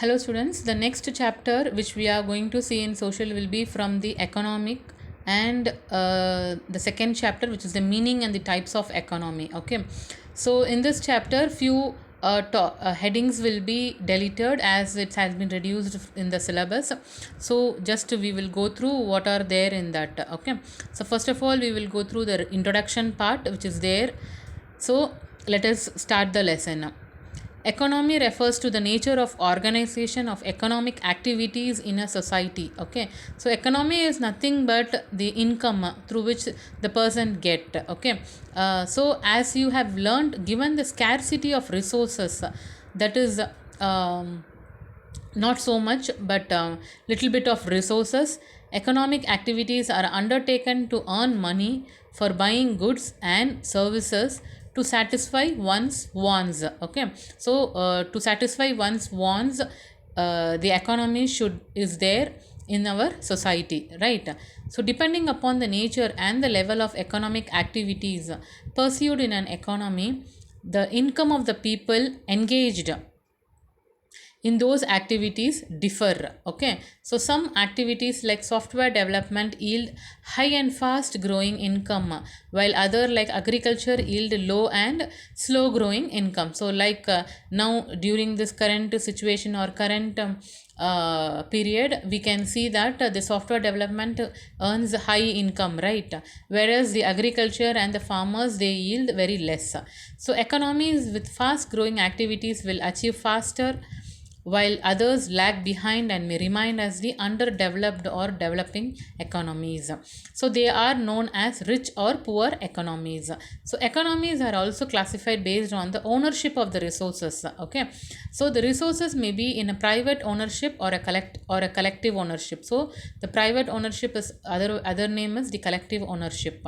Hello students, the next chapter which we are going to see in social will be from the economic and the second chapter which is the meaning and the types of economy. Okay, so in this chapter few headings will be deleted as it has been reduced in the syllabus. So just we will go through what are there in that. Okay, so first of all we will go through the introduction part which is there. So let us start the lesson. Economy refers to the nature of organization of economic activities in a society. Okay, so economy is nothing but the income through which the person get. Okay, so as you have learned, given the scarcity of resources, that is not so much but little bit of resources, economic activities are undertaken to earn money for buying goods and services to satisfy one's wants. Okay, so to satisfy one's wants, the economy should is there in our society, right? So depending upon the nature and the level of economic activities pursued in an economy, the income of the people engaged in those activities differ. Okay, so some activities like software development yield high and fast growing income, while other like agriculture yield low and slow growing income. So like now during this current situation or current period, we can see that the software development earns high income, right? Whereas the agriculture and the farmers, they yield very less. So economies with fast growing activities will achieve faster, while others lag behind and may remain as the underdeveloped or developing economies. So they are known as rich or poor economies. So economies are also classified based on the ownership of the resources. Okay, so the resources may be in a private ownership or a collective ownership. So the private ownership is other name is the collective ownership.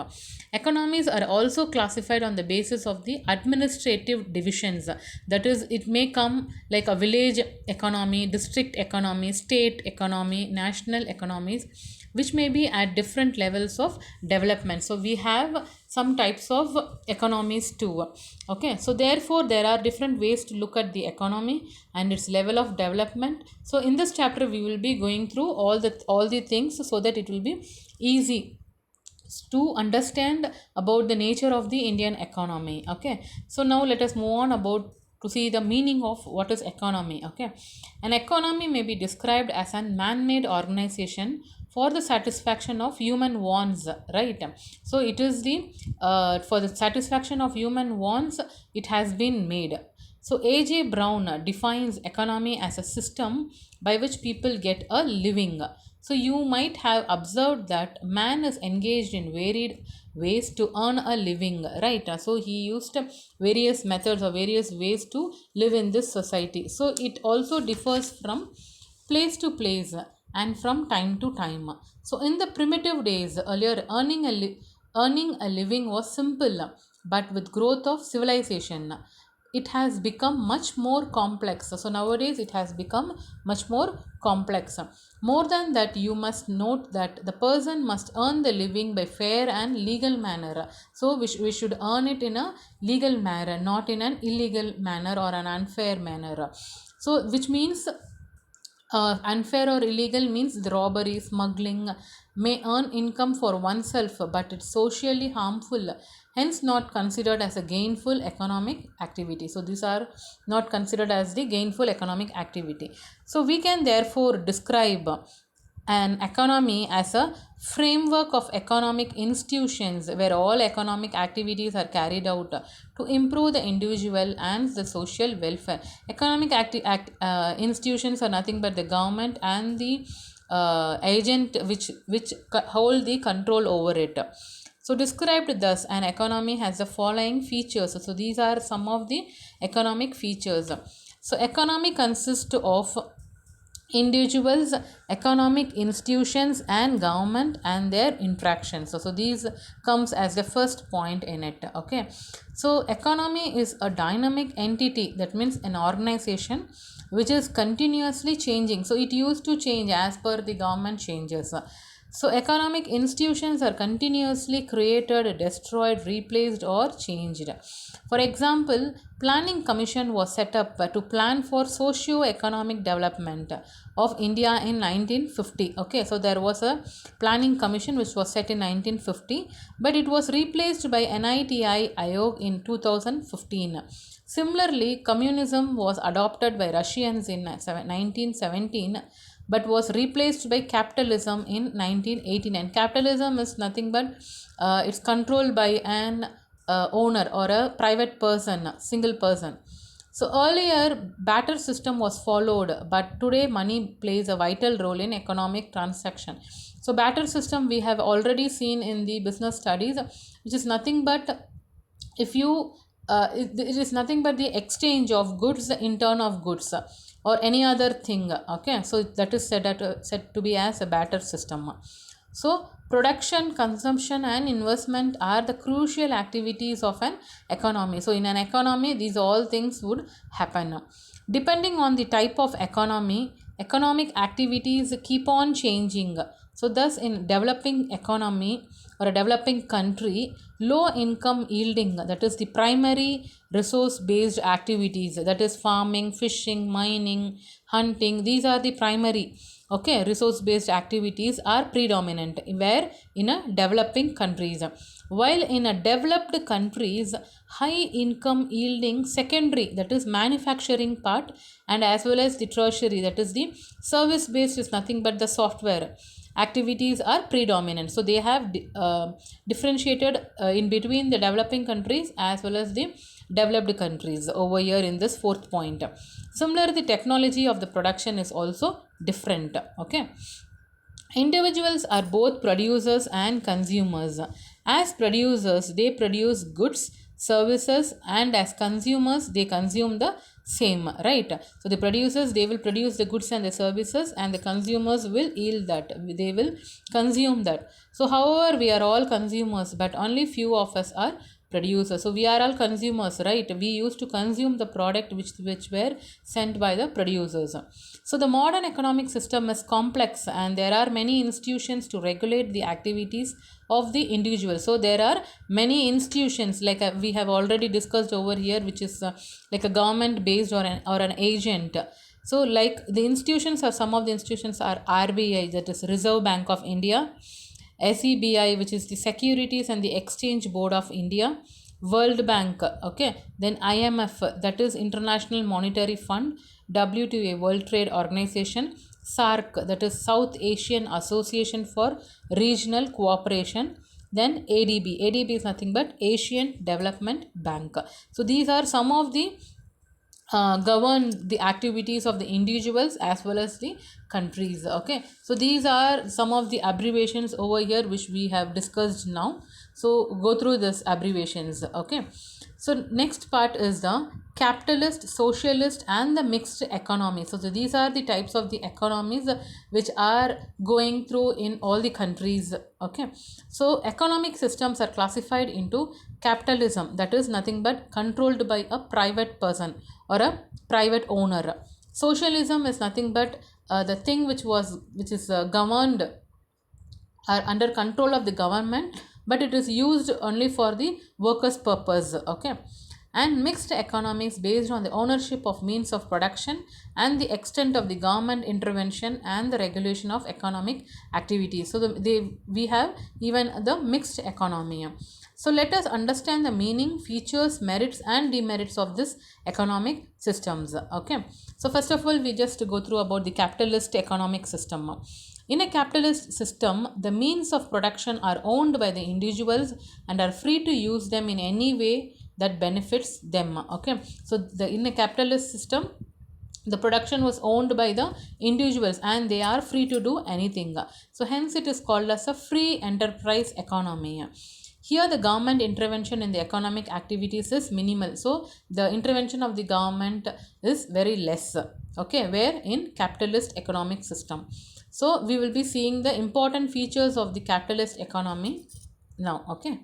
Economies are also classified on the basis of the administrative divisions. That is, it may come like a village economy, district economy, state economy, national economies, which may be at different levels of development. So we have some types of economies too. Okay, so therefore there are different ways to look at the economy and its level of development. So in this chapter we will be going through all the things so that it will be easy to understand about the nature of the Indian economy. Okay, so now let us move on about to see the meaning of what is economy. Okay, an economy may be described as a man-made organization for the satisfaction of human wants, right? So it is the for the satisfaction of human wants it has been made. So A.J. Brown defines economy as a system by which people get a living. So you might have observed that man is engaged in varied ways to earn a living, right? So he used various methods or various ways to live in this society. So it also differs from place to place and from time to time. So in the primitive days, earlier earning a living was simple, but with growth of civilization it has become much more complex. So nowadays it has become much more complex. More than that, you must note that the person must earn the living by fair and legal manner. So we should earn it in a legal manner, not in an illegal manner or an unfair manner. So which means unfair or illegal means the robbery, smuggling may earn income for oneself, but it's socially harmful, hence not considered as a gainful economic activity. So these are not considered as the gainful economic activity. So we can therefore describe an economy as a framework of economic institutions where all economic activities are carried out to improve the individual and the social welfare. Economic institutions are nothing but the government and the agent which hold the control over it. So described thus, an economy has the following features. So these are some of the economic features. So economy consists of individuals, economic institutions and government and their interactions. So these comes as the first point in it. Okay, so economy is a dynamic entity, that means an organization which is continuously changing. So it used to change as per the government changes. So economic institutions are continuously created, destroyed, replaced, or changed. For example, planning commission was set up to plan for socio-economic development of India in 1950. Okay, so there was a planning commission which was set in 1950, but it was replaced by NITI Ayog in 2015. Similarly, communism was adopted by Russians in 1917 but was replaced by capitalism in 1989. Capitalism is nothing but it's controlled by an owner or a private person, single person. So earlier barter system was followed, but today money plays a vital role in economic transaction. So barter system we have already seen in the business studies, which is nothing but if you it is nothing but the exchange of goods in turn of goods or any other thing. Okay, so that is said to be as a barter system. So production, consumption, and investment are the crucial activities of an economy. So in an economy these all things would happen. Depending on the type of economy, economic activities keep on changing. So thus in developing economy or a developing country, low income yielding, that is the primary resource based activities, that is farming, fishing, mining, hunting, these are the primary, okay, resource based activities are predominant where in a developing countries, while in a developed countries high income yielding secondary, that is manufacturing part, and as well as the tertiary, that is the service based, is nothing but the software activities are predominant. So they have differentiated in between the developing countries as well as the developed countries over here in this fourth point. Similarly, the technology of the production is also different. Okay, individuals are both producers and consumers. As producers they produce goods, services, and as consumers they consume the same, right? So the producers they will produce the goods and the services, and the consumers will yield that, they will consume that. So however we are all consumers, but only few of us are producers. So we are all consumers, right? We used to consume the product which were sent by the producers. So the modern economic system is complex, and there are many institutions to regulate the activities of the individual. So there are many institutions like we have already discussed over here, which is like a government based or an agent. So like the institutions, are some of the institutions are RBI, that is Reserve Bank of India, SEBI, which is the Securities and the Exchange Board of India, World Bank, okay, then IMF, that is International Monetary Fund, WTA, World Trade Organization, SARC, that is South Asian Association for Regional Cooperation, then ADB is nothing but Asian Development Bank. So these are some of the govern the activities of the individuals as well as the countries. Okay, so these are some of the abbreviations over here which we have discussed now. So go through this abbreviations. Okay, so next part is the capitalist, socialist, and the mixed economy. So these are the types of the economies which are going through in all the countries. Okay, so economic systems are classified into capitalism, that is nothing but controlled by a private person or a private owner. Socialism is nothing but the thing which is governed are under control of the government, but it is used only for the workers purpose. Okay, and mixed economics based on the ownership of means of production and the extent of the government intervention and the regulation of economic activities. So we have even the mixed economy. So let us understand the meaning, features, merits, and demerits of this economic systems. Okay, so first of all we just go through about the capitalist economic system. In a capitalist system, the means of production are owned by the individuals and are free to use them in any way that benefits them. Okay, so in a capitalist system, the production was owned by the individuals and they are free to do anything. So hence it is called as a free enterprise economy. Here the government intervention in the economic activities is minimal. So the intervention of the government is very less. Okay, where in capitalist economic system. So we will be seeing the important features of the capitalist economy now. Okay.